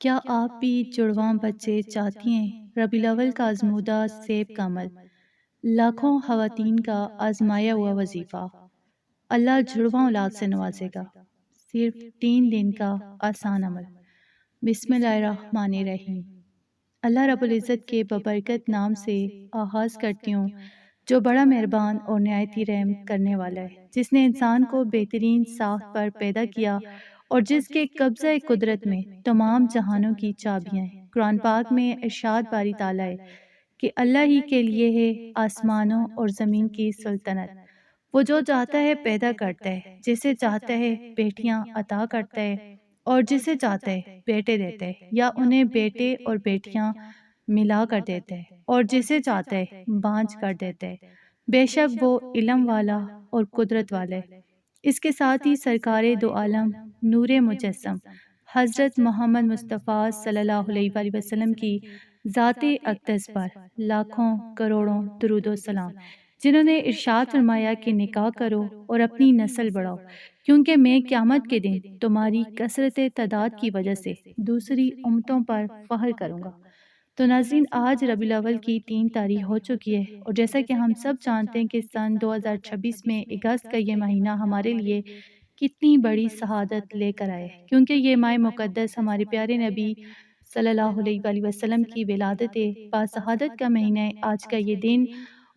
کیا آپ بھی جڑواں بچے چاہتی ہیں؟ ربیع الاول کا آزمودہ سیب کا عمل، لاکھوں خواتین کا آزمایا ہوا وظیفہ، اللہ جڑواں اولاد سے نوازے گا، صرف 3 دن کا آسان عمل۔ بسم اللہ الرحمن الرحیم۔ اللہ رب العزت کے ببرکت نام سے آغاز کرتی ہوں، جو بڑا مہربان اور نہایت ہی رحم کرنے والا ہے، جس نے انسان کو بہترین ساخت پر پیدا کیا اور جس کے قبضہ قدرت میں تمام جہانوں کی چابیاں ہیں۔ قرآن پاک میں ارشاد باری تعالیٰ ہے کہ اللہ ہی کے لیے ہے آسمانوں اور زمین کی سلطنت۔ وہ جو چاہتا ہے پیدا کرتا ہے، جسے چاہتا ہے بیٹیاں عطا کرتا ہے اور جسے چاہتا ہے بیٹے دیتا ہے، یا انہیں بیٹے اور بیٹیاں ملا کر دیتا ہے، اور جسے چاہتا ہے بانجھ کر دیتا ہے۔ بے شک وہ علم والا اور قدرت والا ہے۔ اس کے ساتھ ہی سرکار دو عالم نور مجسم حضرت محمد مصطفیٰ صلی اللہ علیہ وآلہ وسلم کی ذات اقدس پر لاکھوں کروڑوں درود و سلام، جنہوں نے ارشاد فرمایا کہ نکاح کرو اور اپنی نسل بڑھاؤ، کیونکہ میں قیامت کے دن تمہاری کثرت تعداد کی وجہ سے دوسری امتوں پر فخر کروں گا۔ تو ناظرین، آج ربیع الاول کی 3 تاریخ ہو چکی ہے، اور جیسا کہ ہم سب جانتے ہیں کہ سن 2026 میں اگست کا یہ مہینہ ہمارے لیے کتنی بڑی شہادت لے کر آئے، کیونکہ یہ ماہ مقدس ہمارے پیارے نبی صلی اللہ علیہ وآلہ وسلم کی ولادت باشہادت کا مہینہ ہے۔ آج کا یہ دن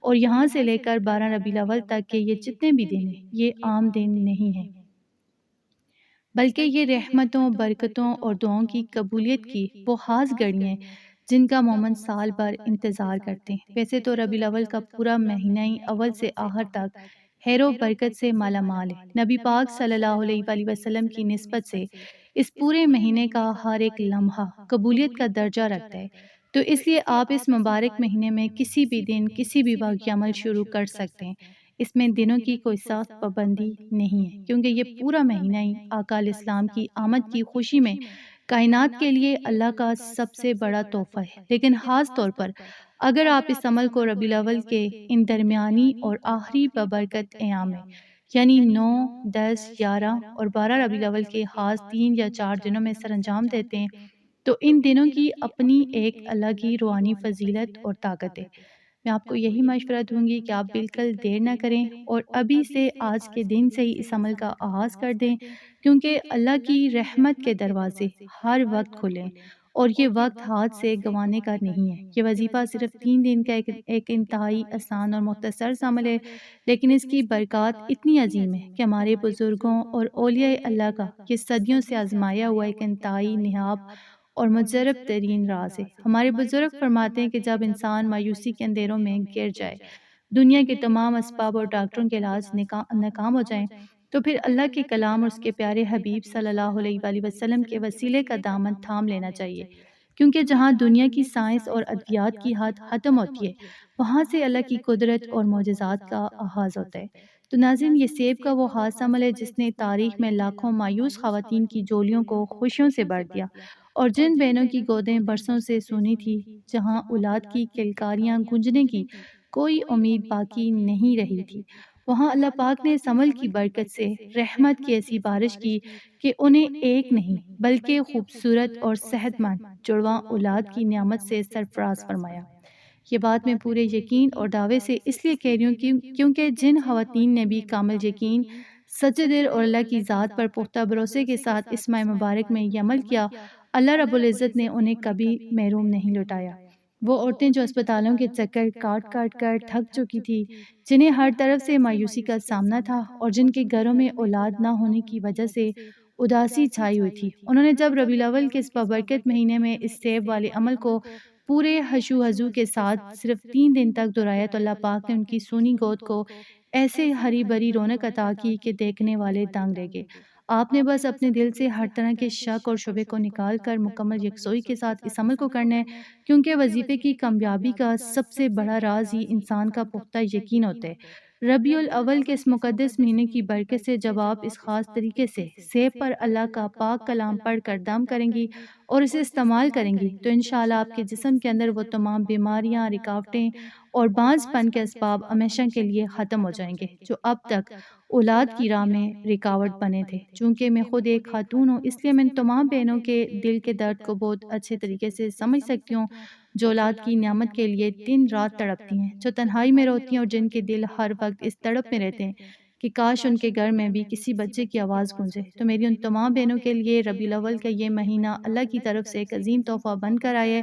اور یہاں سے لے کر 12 ربیع الاول تک کے یہ جتنے بھی دن ہیں، یہ عام دن نہیں ہیں، بلکہ یہ رحمتوں، برکتوں اور دعاؤں کی قبولیت کی وہ خاص گھڑی ہیں جن کا مومن سال بھر انتظار کرتے ہیں۔ ویسے تو ربیع الاول کا پورا مہینہ ہی اول سے آخر تک خیر و برکت سے مالا مال ہے۔ نبی پاک صلی اللہ علیہ وآلہ وسلم کی نسبت سے اس پورے مہینے کا ہر ایک لمحہ قبولیت کا درجہ رکھتا ہے، تو اس لیے آپ اس مبارک مہینے میں کسی بھی دن کسی بھی وقت یہ عمل شروع کر سکتے ہیں۔ اس میں دنوں کی کوئی سخت پابندی نہیں ہے، کیونکہ یہ پورا مہینہ ہی آقا علیہ السلام کی آمد کی خوشی میں کائنات کے لیے اللہ کا سب سے بڑا تحفہ ہے۔ لیکن خاص طور پر اگر آپ اس عمل کو ربیع الاول کے ان درمیانی اور آخری ببرکت ایام میں، یعنی 9، 10، 11 اور 12 ربیع الاول کے خاص 3 یا 4 دنوں میں سر انجام دیتے ہیں، تو ان دنوں کی اپنی ایک الگ ہی روحانی فضیلت اور طاقت ہے۔ میں آپ کو یہی مشورہ دوں گی کہ آپ بالکل دیر نہ کریں اور ابھی سے، آج کے دن سے ہی اس عمل کا آغاز کر دیں، کیونکہ اللہ کی رحمت کے دروازے ہر وقت کھلیں، اور یہ وقت ہاتھ سے گنوانے کا نہیں ہے۔ یہ وظیفہ صرف 3 دن کا ایک انتہائی آسان اور مختصر سا عمل ہے، لیکن اس کی برکات اتنی عظیم ہے کہ ہمارے بزرگوں اور اولیاء اللہ کا یہ صدیوں سے آزمایا ہوا ایک انتہائی نہاد اور مجرب ترین راز ہے۔ ہمارے بزرگ فرماتے ہیں کہ جب انسان مایوسی کے اندھیروں میں گر جائے، دنیا کے تمام اسباب اور ڈاکٹروں کے علاج ناکام ہو جائیں، تو پھر اللہ کے کلام اور اس کے پیارے حبیب صلی اللہ علیہ وآلہ وسلم کے وسیلے کا دامن تھام لینا چاہیے، کیونکہ جہاں دنیا کی سائنس اور ادویات کی حد ختم ہوتی ہے، وہاں سے اللہ کی قدرت اور معجزات کا آغاز ہوتا ہے۔ تو ناظرین، یہ سیب کا وہ خاص عمل ہے جس نے تاریخ میں لاکھوں مایوس خواتین کی جولیوں کو خوشیوں سے بھر دیا، اور جن بہنوں کی گودیں برسوں سے سونی تھی، جہاں اولاد کی کلکاریاں گونجنے کی کوئی امید باقی نہیں رہی تھی، وہاں اللہ پاک نے اس عمل کی برکت سے رحمت کی ایسی بارش کی کہ انہیں ایک نہیں بلکہ خوبصورت اور صحت مند جڑواں اولاد کی نعمت سے سرفراز فرمایا۔ یہ بات میں پورے یقین اور دعوے سے اس لیے کہہ رہی ہوں کیونکہ جن خواتین نے بھی کامل یقین، سچے دل اور اللہ کی ذات پر پختہ بھروسے کے ساتھ اس ماہ مبارک میں یہ عمل کیا، اللہ رب العزت نے انہیں کبھی محروم نہیں لوٹایا۔ وہ عورتیں جو اسپتالوں کے چکر کاٹ کاٹ کر تھک چکی تھی، جنہیں ہر طرف سے مایوسی کا سامنا تھا، اور جن کے گھروں میں اولاد نہ ہونے کی وجہ سے اداسی چھائی ہوئی تھی، انہوں نے جب ربیع الاول کے اس بابرکت مہینے میں اس سیب والے عمل کو پورے خشوع و خضوع کے ساتھ صرف 3 دن تک دہرایا، تو اللہ پاک نے ان کی سونی گود کو ایسے ہری بھری رونق عطا کی کہ دیکھنے والے دنگ رہ گئے۔ آپ نے بس اپنے دل سے ہر طرح کے شک اور شبے کو نکال کر مکمل یکسوئی کے ساتھ اس عمل کو کرنا ہے، کیونکہ وظیفے کی کامیابی کا سب سے بڑا راز ہی انسان کا پختہ یقین ہوتا ہے۔ ربیع الاول کے اس مقدس مہینے کی برکت سے جب آپ اس خاص طریقے سے سیب پر اللہ کا پاک کلام پڑھ کر دم کریں گی اور اسے استعمال کریں گی تو انشاءاللہ آپ کے جسم کے اندر وہ تمام بیماریاں، رکاوٹیں اور بانجھ پن کے اسباب ہمیشہ کے لیے ختم ہو جائیں گے جو اب تک اولاد کی راہ میں رکاوٹ بنے تھے۔ چونکہ میں خود ایک خاتون ہوں، اس لیے میں ان تمام بہنوں کے دل کے درد کو بہت اچھے طریقے سے سمجھ سکتی ہوں، جو اولاد کی نعمت کے لیے دن رات تڑپتی ہیں، جو تنہائی میں روتی ہیں اور جن کے دل ہر وقت اس تڑپ میں رہتے ہیں کہ کاش ان کے گھر میں بھی کسی بچے کی آواز گونجے۔ تو میری ان تمام بہنوں کے لیے ربیع الاول کا یہ مہینہ اللہ کی طرف سے ایک عظیم تحفہ بن کر آئے،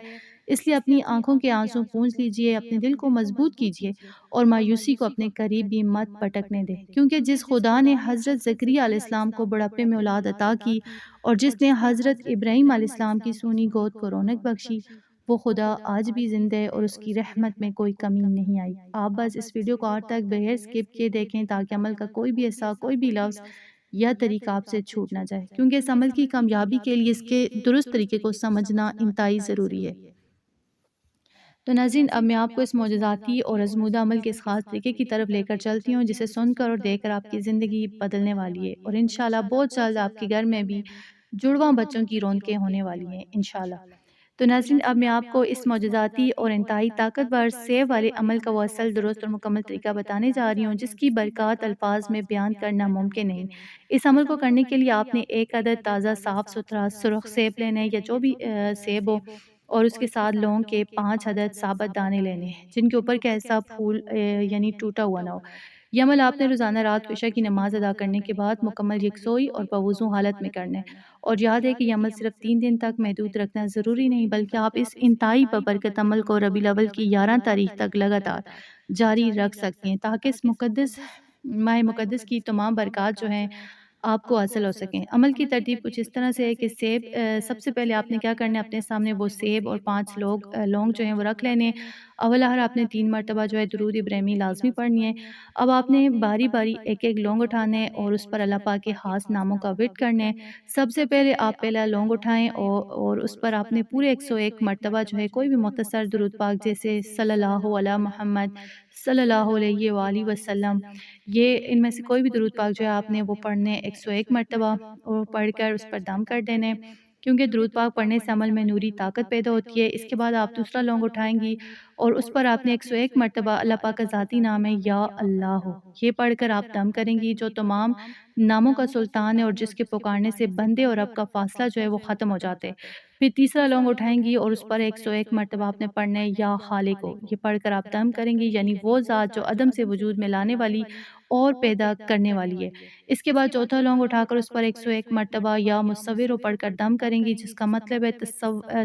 اس لیے اپنی آنکھوں کے آنسو پونچھ لیجئے، اپنے دل کو مضبوط کیجئے اور مایوسی کو اپنے قریب بھی مت پٹکنے دیں، کیونکہ جس خدا نے حضرت زکریا علیہ السلام کو بڑھاپے میں اولاد عطا کی اور جس نے حضرت ابراہیم علیہ السلام کی سونی گود کو رونق بخشی، وہ خدا آج بھی زندہ ہے اور اس کی رحمت میں کوئی کمی نہیں آئی۔ آپ بس اس ویڈیو کو آخر تک بغیر سکپ کیے دیکھیں تاکہ عمل کا کوئی بھی حصہ، کوئی بھی لفظ یا طریقہ آپ سے چھوٹ نہ جائے، کیونکہ اس عمل کی کامیابی کے لیے اس کے درست طریقے کو سمجھنا انتہائی ضروری ہے۔ تو ناظرین، اب میں آپ کو اس معجزاتی اور ازمودہ عمل کے اس خاص طریقے کی طرف لے کر چلتی ہوں جسے سن کر اور دیکھ کر آپ کی زندگی بدلنے والی ہے اور انشاءاللہ بہت جلد آپ کے گھر میں بھی جڑواں بچوں کی رونقیں ہونے والی ہیں انشاءاللہ۔ تو ناظرین، اب میں آپ کو اس معجزاتی اور انتہائی طاقتور سیب والے عمل کا وہ اصل، درست اور مکمل طریقہ بتانے جا رہی ہوں جس کی برکات الفاظ میں بیان کرنا ممکن نہیں۔ اس عمل کو کرنے کے لیے آپ نے ایک عدد تازہ صاف ستھرا سرخ سیب لینا ہے یا جو بھی سیب ہو، اور اس کے ساتھ لونگ کے 5 عدد ثابت دانے لینے ہیں جن کے اوپر کا حصہ پھول یعنی ٹوٹا ہوا نہ ہو۔ یہ عمل آپ نے روزانہ رات کو عشاء کی نماز ادا کرنے کے بعد مکمل یکسوئی اور باوضو حالت میں کرنا ہے، اور یاد ہے کہ یہ عمل صرف 3 دن تک محدود رکھنا ضروری نہیں، بلکہ آپ اس انتہائی ببرکت عمل کو ربیع الاول کی 11 تاریخ تک لگاتار جاری رکھ سکتی ہیں تاکہ اس مقدس ماہ مقدس کی تمام برکات جو ہیں آپ کو حاصل ہو سکیں۔ عمل کی ترتیب کچھ اس طرح سے ہے کہ سب سے پہلے آپ نے کیا کرنا ہے، اپنے سامنے وہ سیب اور 5 لونگ جو ہیں وہ رکھ لینے۔ اول آخر آپ نے 3 مرتبہ جو ہے درود ابراہیمی لازمی پڑھنی ہے۔ اب آپ نے باری باری ایک ایک لونگ اٹھانے اور اس پر اللہ پاک کے خاص ناموں کا ورد کرنا ہے۔ سب سے پہلے آپ پہلا لونگ اٹھائیں اور اس پر آپ نے پورے 101 مرتبہ جو ہے کوئی بھی مختصر درود پاک جیسے صلی اللہ علی محمد، صلی اللہ علیہ وآلہ وسلم، یہ ان میں سے کوئی بھی درود پاک جو ہے آپ نے وہ پڑھنے 101 مرتبہ اور پڑھ کر اس پر دم کر دینے، کیونکہ درود پاک پڑھنے سے عمل میں نوری طاقت پیدا ہوتی ہے۔ اس کے بعد آپ دوسرا لونگ اٹھائیں گی اور اس پر آپ نے 101 مرتبہ اللہ پاک کا ذاتی نام ہے یا اللہ، یہ پڑھ کر آپ دم کریں گی جو تمام ناموں کا سلطان ہے اور جس کے پکارنے سے بندے اور رب کا فاصلہ جو ہے وہ ختم ہو جاتے۔ پھر تیسرا لونگ اٹھائیں گی اور اس پر 101 مرتبہ آپ نے پڑھنا ہے یا خالق ہو، یہ پڑھ کر آپ دم کریں گی، یعنی وہ ذات جو عدم سے وجود میں لانے والی اور پیدا کرنے والی ہے۔ اس کے بعد چوتھا لونگ اٹھا کر اس پر 101 مرتبہ یا مصور ہو پڑھ کر دم کریں گی، جس کا مطلب ہے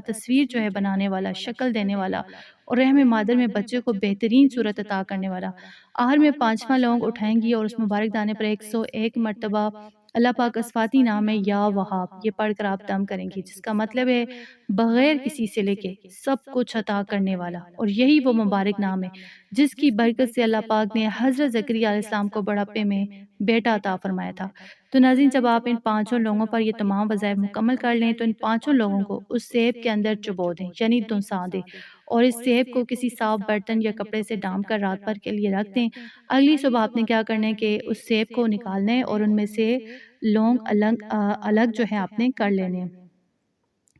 تصویر جو ہے بنانے والا، شکل دینے والا اور رحم مادر میں بچے کو بہترین صورت عطا کرنے والا۔ آخر میں 5واں لونگ اٹھائیں گی اور اس مبارک دانے پر 101 مرتبہ اللہ پاک کا صفاتی نام ہے یا وہاب، یہ پڑھ کر آپ دم کریں گی، جس کا مطلب ہے بغیر کسی سے لے کے سب کچھ عطا کرنے والا، اور یہی وہ مبارک نام ہے جس کی برکت سے اللہ پاک نے حضرت زکریا علیہ السلام کو بڑھاپے میں بیٹا عطا فرمایا تھا۔ تو ناظرین، جب آپ ان 5 لوگوں پر یہ تمام وظائف مکمل کر لیں تو ان 5 لوگوں کو اس سیب کے اندر چبو دیں، یعنی دنسا دیں، اور اس سیب کو کسی صاف برتن یا کپڑے سے ڈھانپ کر رات بھر کے لیے رکھ دیں۔ اگلی صبح آپ نے کیا کرنا ہے کہ اس سیب کو نکالنا ہے اور ان میں سے لونگ الگ جو ہے آپ نے کر لینے ہیں،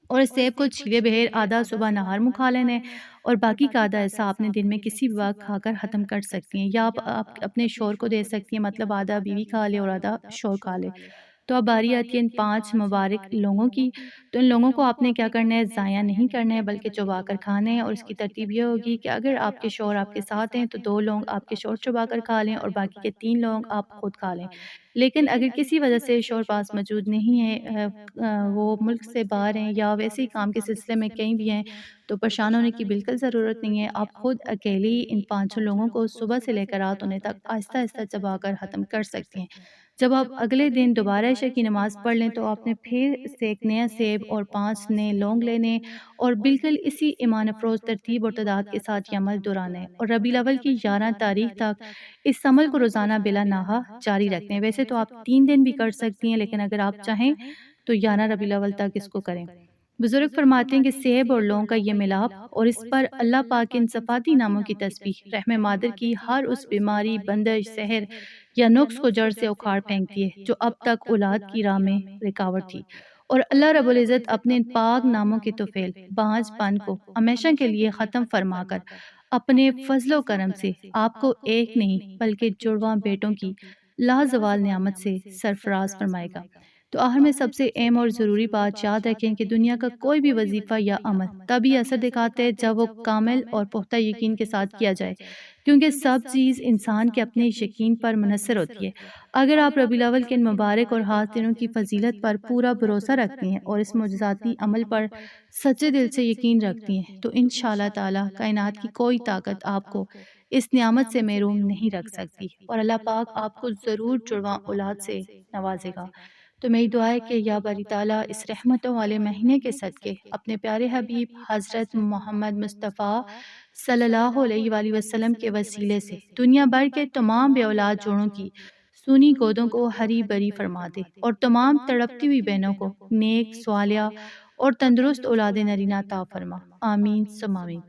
اور اس سیب کو چھیلے بغیر آدھا صبح نہار منہ کھا لینے اور باقی کا آدھا ایسا آپ نے دن میں کسی بھی وقت کھا کر ختم کر سکتی ہیں، یا آپ اپنے شوہر کو دے سکتی ہیں، مطلب آدھا بیوی کھا لے اور آدھا شوہر کھا لے۔ تو اب باری آتی ہے ان 5 مبارک لوگوں کی، تو ان لوگوں کو آپ نے کیا کرنا ہے، ضائع نہیں کرنا ہے بلکہ چبا کر کھانا ہے، اور اس کی ترتیب یہ ہوگی کہ اگر آپ کے شوہر آپ کے ساتھ ہیں تو 2 لونگ آپ کے شوہر چبا کر کھا لیں اور باقی کے 3 لونگ آپ خود کھا لیں۔ لیکن اگر کسی وجہ سے شوہر پاس موجود نہیں ہے، وہ ملک سے باہر ہیں یا ویسے ہی کام کے سلسلے میں کہیں بھی ہیں، تو پریشان ہونے کی بالکل ضرورت نہیں ہے۔ آپ خود اکیلے ہی ان 5 لوگوں کو صبح سے لے کر رات ہونے تک آہستہ آہستہ چبا کر ختم کر سکتی ہیں۔ جب آپ اگلے دن دوبارہ عشاء کی نماز پڑھ لیں تو آپ نے پھر سے ایک نیا سیب اور 5 نئے لونگ لینے اور بالکل اسی ایمان افروز ترتیب اور تعداد کے ساتھ یہ عمل دہرانا ہے، اور ربیع الاول کی 11 تاریخ تک اس عمل کو روزانہ بلا ناغہ جاری رکھتے ہیں۔ ویسے تو آپ 3 دن بھی کر سکتی ہیں، لیکن اگر آپ چاہیں تو 11 ربیع الاول تک اس کو کریں۔ بزرگ فرماتے ہیں کہ سیب اور لونگ کا یہ ملاپ اور اس پر اللہ پاک کے ان صفاتی ناموں کی تسبیح رحم مادر کی ہر اس بیماری، بندش، سحر یا نقص کو جڑ سے اکھاڑ پھینکتی ہے جو اب تک اولاد کی راہ میں رکاوٹ تھی، اور اللہ رب العزت اپنے پاک ناموں کے طفیل بانجھ پن کو ہمیشہ کے لیے ختم فرما کر اپنے فضل و کرم سے آپ کو ایک نہیں بلکہ جڑواں بیٹوں کی لازوال نعمت سے سرفراز فرمائے گا۔ تو آخر میں سب سے اہم اور ضروری بات یاد رکھیں کہ دنیا کا کوئی بھی وظیفہ یا عمل تبھی اثر دکھاتا ہے جب وہ کامل اور پختہ یقین کے ساتھ کیا جائے، کیونکہ سب چیز انسان کے اپنے یقین پر منحصر ہوتی ہے۔ اگر آپ ربیع الاول کے ان مبارک اور خاص دنوں کی فضیلت پر پورا بھروسہ رکھتی ہیں اور اس معجزاتی عمل پر سچے دل سے یقین رکھتی ہیں تو انشاءاللہ تعالی کائنات کی کوئی طاقت آپ کو اس نعمت سے محروم نہیں رکھ سکتی، اور اللہ پاک آپ کو ضرور جڑواں اولاد سے نوازے گا۔ تو میری دعا ہے کہ یا باری تعالیٰ اس رحمتوں والے مہینے کے صدقے اپنے پیارے حبیب حضرت محمد مصطفیٰ صلی اللہ علیہ وآلہ وسلم کے وسیلے سے دنیا بھر کے تمام بے اولاد جوڑوں کی سونی گودوں کو ہری بری فرما دے، اور تمام تڑپتی ہوئی بہنوں کو نیک، صالحہ اور تندرست اولاد نرینہ عطا فرما، آمین ثم آمین۔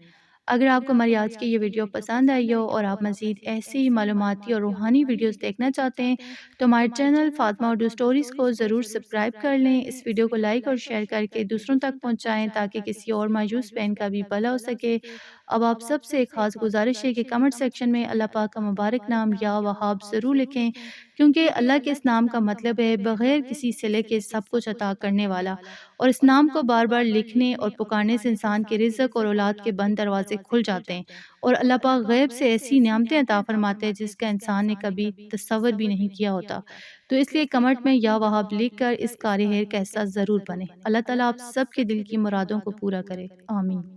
اگر آپ کو ہماری آج کی یہ ویڈیو پسند آئی ہو اور آپ مزید ایسی معلوماتی اور روحانی ویڈیوز دیکھنا چاہتے ہیں تو ہمارے چینل فاطمہ اردو اسٹوریز کو ضرور سبسکرائب کر لیں، اس ویڈیو کو لائک اور شیئر کر کے دوسروں تک پہنچائیں تاکہ کسی اور مایوس بہن کا بھی بھلا ہو سکے۔ اب آپ سب سے ایک خاص گزارش ہے کہ کمنٹ سیکشن میں اللہ پاک کا مبارک نام یا وہاب ضرور لکھیں، کیونکہ اللہ کے اس نام کا مطلب ہے بغیر کسی صلے کے سب کچھ عطا کرنے والا، اور اس نام کو بار بار لکھنے اور پکارنے سے انسان کے رزق اور اولاد کے بند دروازے کھل جاتے ہیں، اور اللہ پاک غیب سے ایسی نعمتیں عطا فرماتے ہیں جس کا انسان نے کبھی تصور بھی نہیں کیا ہوتا۔ تو اس لیے کمنٹ میں یا وہاب لکھ کر اس کار خیر کا حصہ ضرور بنیں۔ اللہ تعالیٰ آپ سب کے دل کی مرادوں کو پورا کرے، آمین۔